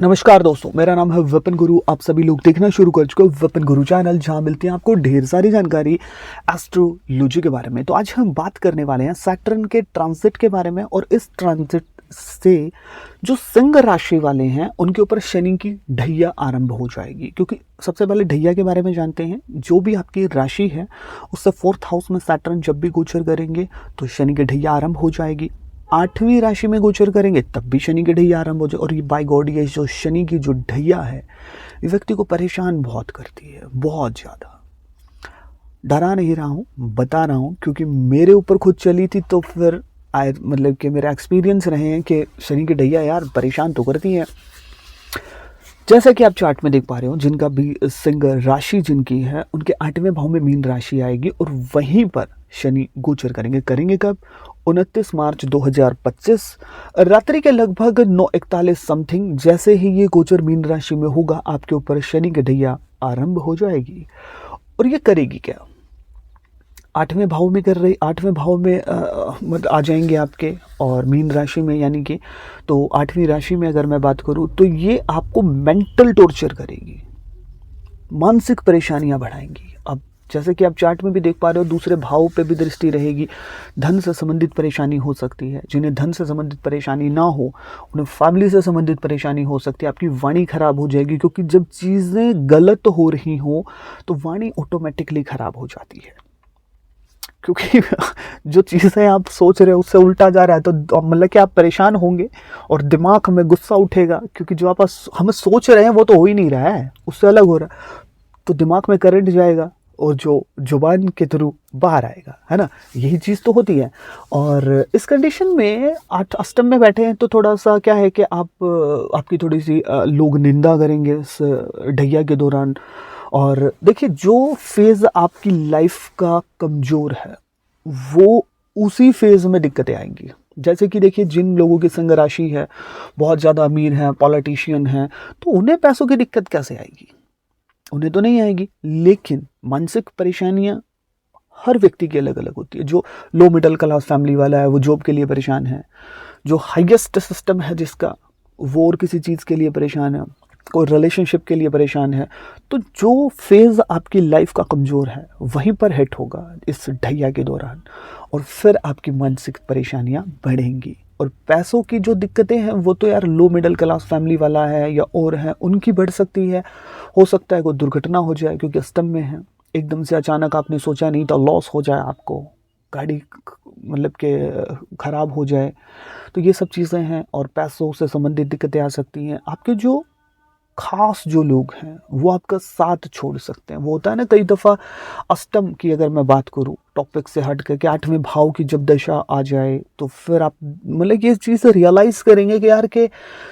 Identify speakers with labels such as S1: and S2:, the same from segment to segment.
S1: नमस्कार दोस्तों, मेरा नाम है विपिन गुरु। आप सभी लोग देखना शुरू कर चुके हो विपिन गुरु चैनल, जहां मिलती है आपको ढेर सारी जानकारी एस्ट्रोलॉजी के बारे में। तो आज हम बात करने वाले हैं सैटर्न के ट्रांजिट के बारे में, और इस ट्रांजिट से जो सिंह राशि वाले हैं उनके ऊपर शनि की ढैया आरंभ हो जाएगी। क्योंकि सबसे पहले ढैया के बारे में जानते हैं। जो भी आपकी राशि है उससे 4th हाउस में सैटर्न जब भी गोचर करेंगे तो शनि की ढैया आरंभ हो जाएगी। 8वीं राशि में गोचर करेंगे तब भी शनि की ढैया आरंभ हो जाए। और ये बाय गॉड, ये जो शनि की जो ढैया है ये व्यक्ति को परेशान बहुत करती है, बहुत ज़्यादा। डरा नहीं रहा हूँ, बता रहा हूँ, क्योंकि मेरे ऊपर खुद चली थी तो फिर मतलब कि मेरा एक्सपीरियंस रहे हैं कि शनि की ढैया यार परेशान तो करती है। जैसा कि आप चार्ट में देख पा रहे हो, जिनका भी सिंह राशि जिनकी है उनके 8वें भाव में मीन राशि आएगी और वहीं पर शनि गोचर करेंगे कब? 29 मार्च 2025 रात्रि के लगभग 9:41 समथिंग। जैसे ही ये गोचर मीन राशि में होगा आपके ऊपर शनि की ढैया आरंभ हो जाएगी। और ये करेगी क्या? 8वें भाव में कर रही, 8वें भाव में मतलब आ जाएंगे आपके, और मीन राशि में, यानी कि तो 8वीं राशि में अगर मैं बात करूं तो ये आपको मेंटल टॉर्चर करेगी, मानसिक परेशानियां बढ़ाएंगी। अब जैसे कि आप चार्ट में भी देख पा रहे हो, दूसरे भाव पे भी दृष्टि रहेगी। धन से संबंधित परेशानी हो सकती है। जिन्हें धन से संबंधित परेशानी ना हो उन्हें फैमिली से संबंधित परेशानी हो सकती है। आपकी वाणी खराब हो जाएगी, क्योंकि जब चीज़ें गलत हो रही हो तो वाणी ऑटोमेटिकली खराब हो जाती है। क्योंकि जो चीज़ें आप सोच रहे हो उससे उल्टा जा रहा है, तो मतलब कि आप परेशान होंगे और दिमाग में गुस्सा उठेगा, क्योंकि जो आप हम सोच रहे हैं वो तो हो ही नहीं रहा है, उससे अलग हो रहा है। तो दिमाग में करंट जाएगा और जो जुबान के थ्रू बाहर आएगा, है ना। यही चीज़ तो होती है। और इस कंडीशन में 8 अष्टम में बैठे हैं तो थोड़ा सा क्या है कि आपकी थोड़ी सी लोग निंदा करेंगे इस ढैया के दौरान। और देखिए, जो फेज़ आपकी लाइफ का कमज़ोर है वो उसी फेज़ में दिक्कतें आएंगी। जैसे कि देखिए, जिन लोगों की सिंह राशि है, बहुत ज़्यादा अमीर हैं, पॉलिटिशियन हैं, तो उन्हें पैसों की दिक्कत कैसे आएगी? उन्हें तो नहीं आएगी। लेकिन मानसिक परेशानियां हर व्यक्ति की अलग अलग होती है। जो लो मिडिल क्लास फैमिली वाला है वो जॉब के लिए परेशान है। जो हाईएस्ट सिस्टम है जिसका, वो और किसी चीज़ के लिए परेशान है, कोई रिलेशनशिप के लिए परेशान है। तो जो फेज़ आपकी लाइफ का कमज़ोर है वहीं पर हिट होगा इस ढैया के दौरान, और फिर आपकी मानसिक परेशानियां बढ़ेंगी। और पैसों की जो दिक्कतें हैं वो तो यार लो मिडिल क्लास फैमिली वाला है या और है उनकी बढ़ सकती है। हो सकता है कोई दुर्घटना हो जाए, क्योंकि स्तंभ में है, एकदम से अचानक आपने सोचा नहीं था लॉस हो जाए, आपको गाड़ी मतलब के ख़राब हो जाए। तो ये सब चीज़ें हैं, और पैसों से संबंधित दिक्कतें आ सकती हैं। आपके जो खास जो लोग हैं वो आपका साथ छोड़ सकते हैं। वो होता है ना, कई दफ़ा अष्टम की अगर मैं बात करूं टॉपिक से हट करके 8वें भाव की जब दशा आ जाए तो फिर आप मतलब ये चीज़ रियलाइज़ करेंगे कि यार के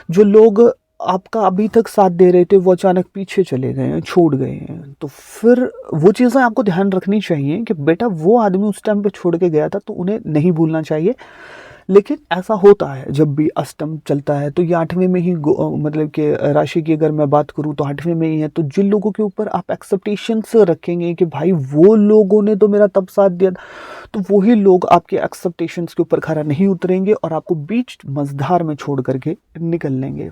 S1: जो लोग आपका अभी तक साथ दे रहे थे वो अचानक पीछे चले गए हैं, छोड़ गए हैं। तो फिर वो चीज़ें आपको ध्यान रखनी चाहिए कि बेटा वो आदमी उस टाइम पे छोड़ के गया था तो उन्हें नहीं भूलना चाहिए। लेकिन ऐसा होता है जब भी अष्टम चलता है, तो ये 8वें में ही मतलब कि राशि की अगर मैं बात करूँ तो 8वें में ही है। तो जिन लोगों के ऊपर आप एक्सेप्टेशंस रखेंगे कि भाई वो लोगों ने तो मेरा तब साथ दिया, तो वही लोग आपके एक्सेप्टेशंस के ऊपर खरा नहीं उतरेंगे और आपको बीच मझधार में छोड़ करके निकल लेंगे,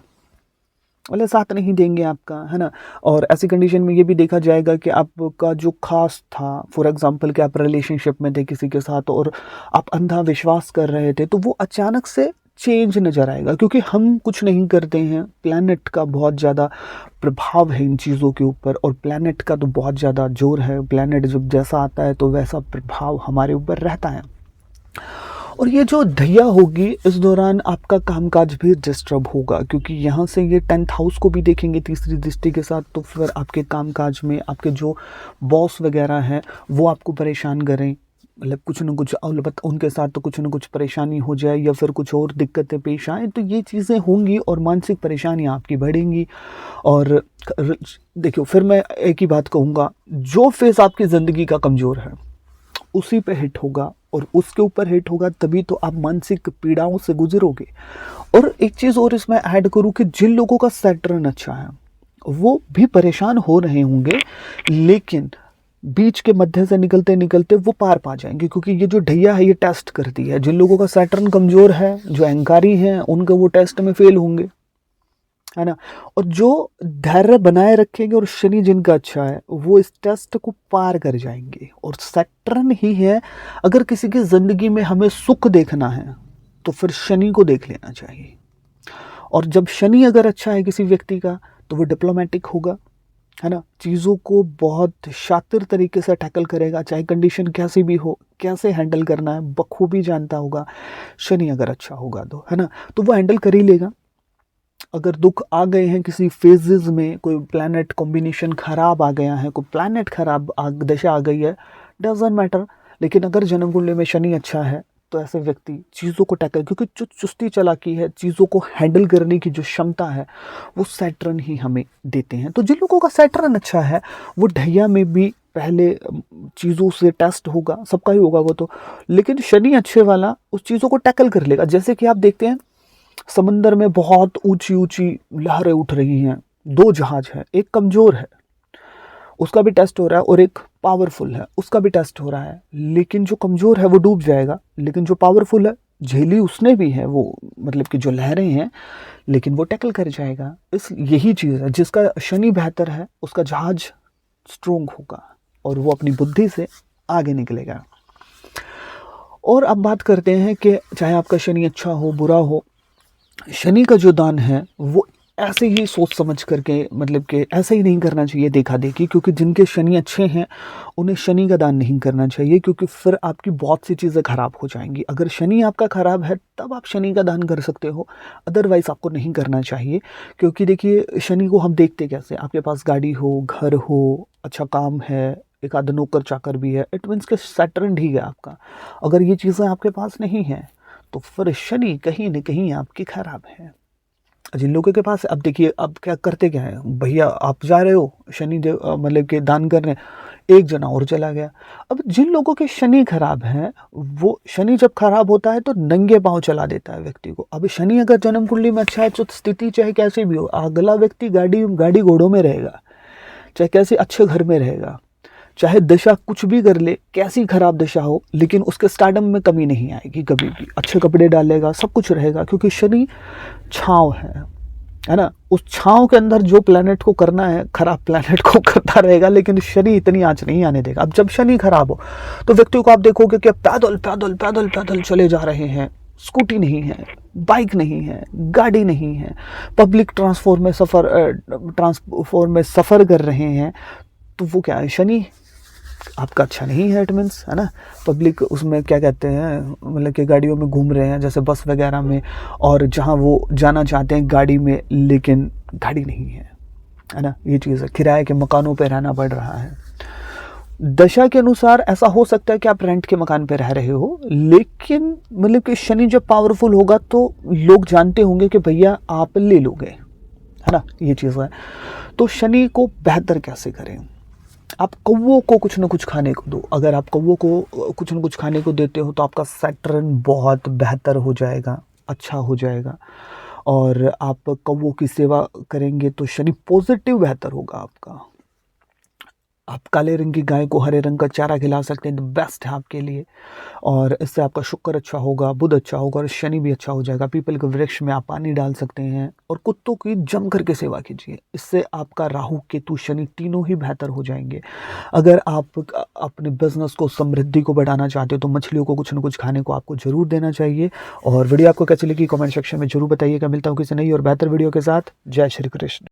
S1: मतलब साथ नहीं देंगे आपका, है ना। और ऐसी कंडीशन में ये भी देखा जाएगा कि आपका जो खास था, फॉर एग्जांपल कि आप रिलेशनशिप में थे किसी के साथ और आप अंधा विश्वास कर रहे थे, तो वो अचानक से चेंज नज़र आएगा। क्योंकि हम कुछ नहीं करते हैं, प्लैनेट का बहुत ज़्यादा प्रभाव है इन चीज़ों के ऊपर, और प्लैनेट का तो बहुत ज़्यादा जोर है। प्लैनेट जब जैसा आता है तो वैसा प्रभाव हमारे ऊपर रहता है। और ये जो ढैया होगी इस दौरान आपका कामकाज भी डिस्टर्ब होगा, क्योंकि यहाँ से ये 10th हाउस को भी देखेंगे तीसरी दृष्टि के साथ। तो फिर आपके कामकाज में आपके जो बॉस वगैरह हैं वो आपको परेशान करें, मतलब कुछ न कुछ अलबत्ता उनके साथ तो कुछ न कुछ परेशानी हो जाए या फिर कुछ और दिक्कतें पेश आएँ, तो ये चीज़ें होंगी और मानसिक परेशानियाँ आपकी बढ़ेंगी। और देखियो, फिर मैं एक ही बात कहूँगा, जो फेस आपकी ज़िंदगी का कमज़ोर है उसी पे हिट होगा, और उसके ऊपर हिट होगा तभी तो आप मानसिक पीड़ाओं से गुजरोगे। और एक चीज़ और इसमें ऐड करूँ कि जिन लोगों का सैटर्न अच्छा है वो भी परेशान हो रहे होंगे, लेकिन बीच के मध्य से निकलते निकलते वो पार पा जाएंगे, क्योंकि ये जो ढैया है ये टेस्ट करती है। जिन लोगों का सैटर्न कमज़ोर है, जो अहंकारी हैं, उनके वो टेस्ट में फेल होंगे। है ना? और जो धैर्य बनाए रखेंगे और शनि जिनका अच्छा है, वो इस टेस्ट को पार कर जाएँगे। और सैटर्न ही है, अगर किसी की ज़िंदगी में हमें सुख देखना है, तो फिर शनि को देख लेना चाहिए। और जब शनि अगर अच्छा है किसी व्यक्ति का, तो वो डिप्लोमैटिक होगा, है ना? चीज़ों को बहुत शातिर तरीके से टैकल करेगा, चाहे कंडीशन कैसी भी हो, कैसे हैंडल करना है, बखूबी जानता होगा। शनि अगर अच्छा होगा तो, है ना? तो वो हैंडल कर ही लेगा। अगर दुख आ गए हैं किसी फेजेस में, कोई प्लैनेट कॉम्बिनेशन खराब आ गया है, कोई प्लैनेट खराब दशा आ गई है, डजेंट मैटर। लेकिन अगर जन्म कुंडली में शनि अच्छा है, तो ऐसे व्यक्ति चीज़ों को टैकल, क्योंकि जो चुस्ती चालाकी है, चीज़ों को हैंडल करने की जो क्षमता है, वो सैटर्न ही हमें देते हैं। तो जिन लोगों का सैटर्न अच्छा है, वो ढैया में भी पहले चीज़ों से टेस्ट होगा, सबका ही होगा वो तो। लेकिन शनि अच्छे वाला उस चीज़ों को टैकल कर लेगा। जैसे कि आप देखते हैं समंदर में बहुत ऊंची ऊंची लहरें उठ रही हैं, दो जहाज है, एक कमजोर है उसका भी टेस्ट हो रहा है, और एक पावरफुल है उसका भी टेस्ट हो रहा है। लेकिन जो कमजोर है वो डूब जाएगा, लेकिन जो पावरफुल है, झेली उसने भी है वो, मतलब कि जो लहरें हैं, लेकिन वो टैकल कर जाएगा। इस यही चीज़ है, जिसका शनि बेहतर है उसका जहाज स्ट्रोंग होगा और वो अपनी बुद्धि से आगे निकलेगा। और अब बात करते हैं कि चाहे आपका शनि अच्छा हो बुरा हो, शनि का जो दान है वो ऐसे ही सोच समझ करके, मतलब कि ऐसे ही नहीं करना चाहिए देखा देखी, क्योंकि जिनके शनि अच्छे हैं उन्हें शनि का दान नहीं करना चाहिए, क्योंकि फिर आपकी बहुत सी चीज़ें खराब हो जाएंगी। अगर शनि आपका खराब है तब आप शनि का दान कर सकते हो, अदरवाइज आपको नहीं करना चाहिए। क्योंकि देखिए शनि को हम देखते कैसे, आपके पास गाड़ी हो, घर हो, अच्छा काम है, एक आध नौकर चाकर भी है, इट मीन्स के सैटर्न ठीक है आपका। अगर ये चीज़ें आपके पास नहीं हैं, तो फिर शनि कहीं न कहीं आपकी खराब है। जिन लोगों के पास, अब देखिए अब क्या करते क्या है भैया, आप जा रहे हो शनि देव मतलब के दान करने, एक जना और चला गया। अब जिन लोगों के शनि खराब हैं, वो शनि जब खराब होता है तो नंगे पाँव चला देता है व्यक्ति को। अब शनि अगर जन्म कुंडली में अच्छा है, तो स्थिति चाहे कैसी भी हो, अगला व्यक्ति गाड़ी गाड़ी घोड़ों में रहेगा, चाहे कैसे अच्छे घर में रहेगा, चाहे दशा कुछ भी कर ले, कैसी खराब दशा हो, लेकिन उसके स्टार्डम में कमी नहीं आएगी कभी भी। अच्छे कपड़े डालेगा, सब कुछ रहेगा, क्योंकि शनि छाँव है ना? उस छाँव के अंदर जो प्लैनेट को करना है, खराब प्लैनेट को करता रहेगा, लेकिन शनि इतनी आंच नहीं आने देगा। अब जब शनि खराब हो, तो व्यक्ति को आप देखोगे कि पैदल पैदल पैदल पैदल चले जा रहे हैं, स्कूटी नहीं है, बाइक नहीं है, गाड़ी नहीं है, पब्लिक ट्रांसपोर्ट में सफ़र कर रहे हैं, तो वो क्या है, शनि आपका अच्छा नहीं है, इट मीन्स, है ना? पब्लिक उसमें क्या कहते हैं, मतलब कि गाड़ियों में घूम रहे हैं, जैसे बस वगैरह में, और जहाँ वो जाना चाहते हैं गाड़ी में, लेकिन गाड़ी नहीं है ना? ये चीज़ है, किराए के मकानों पे रहना पड़ रहा है। दशा के अनुसार ऐसा हो सकता है कि आप रेंट के मकान पे रह रहे हो, लेकिन मतलब कि शनि जब पावरफुल होगा तो लोग जानते होंगे कि भैया आप ले लोगे, है ना? ये चीज़ है। तो शनि को बेहतर कैसे करें? आप कौवों को कुछ ना कुछ खाने को दो। अगर आप कौवों को कुछ ना कुछ खाने को देते हो, तो आपका सैटर्न बहुत बेहतर हो जाएगा, अच्छा हो जाएगा। और आप कौवों की सेवा करेंगे तो शनि पॉजिटिव बेहतर होगा आपका। आप काले रंग की गाय को हरे रंग का चारा खिला सकते हैं, द बेस्ट है आपके लिए। और इससे आपका शुक्र अच्छा होगा, बुध अच्छा होगा, और शनि भी अच्छा हो जाएगा। पीपल के वृक्ष में आप पानी डाल सकते हैं, और कुत्तों की जम करके सेवा कीजिए। इससे आपका राहु केतु शनि तीनों ही बेहतर हो जाएंगे। अगर आप अपने बिजनेस को, समृद्धि को बढ़ाना चाहते हो, तो मछलियों को कुछ न कुछ खाने को आपको जरूर देना चाहिए। और वीडियो आपको कैसी लगी कमेंट सेक्शन में जरूर बताइएगा। मिलता हूँ किसी नई और बेहतर वीडियो के साथ। जय श्री कृष्ण।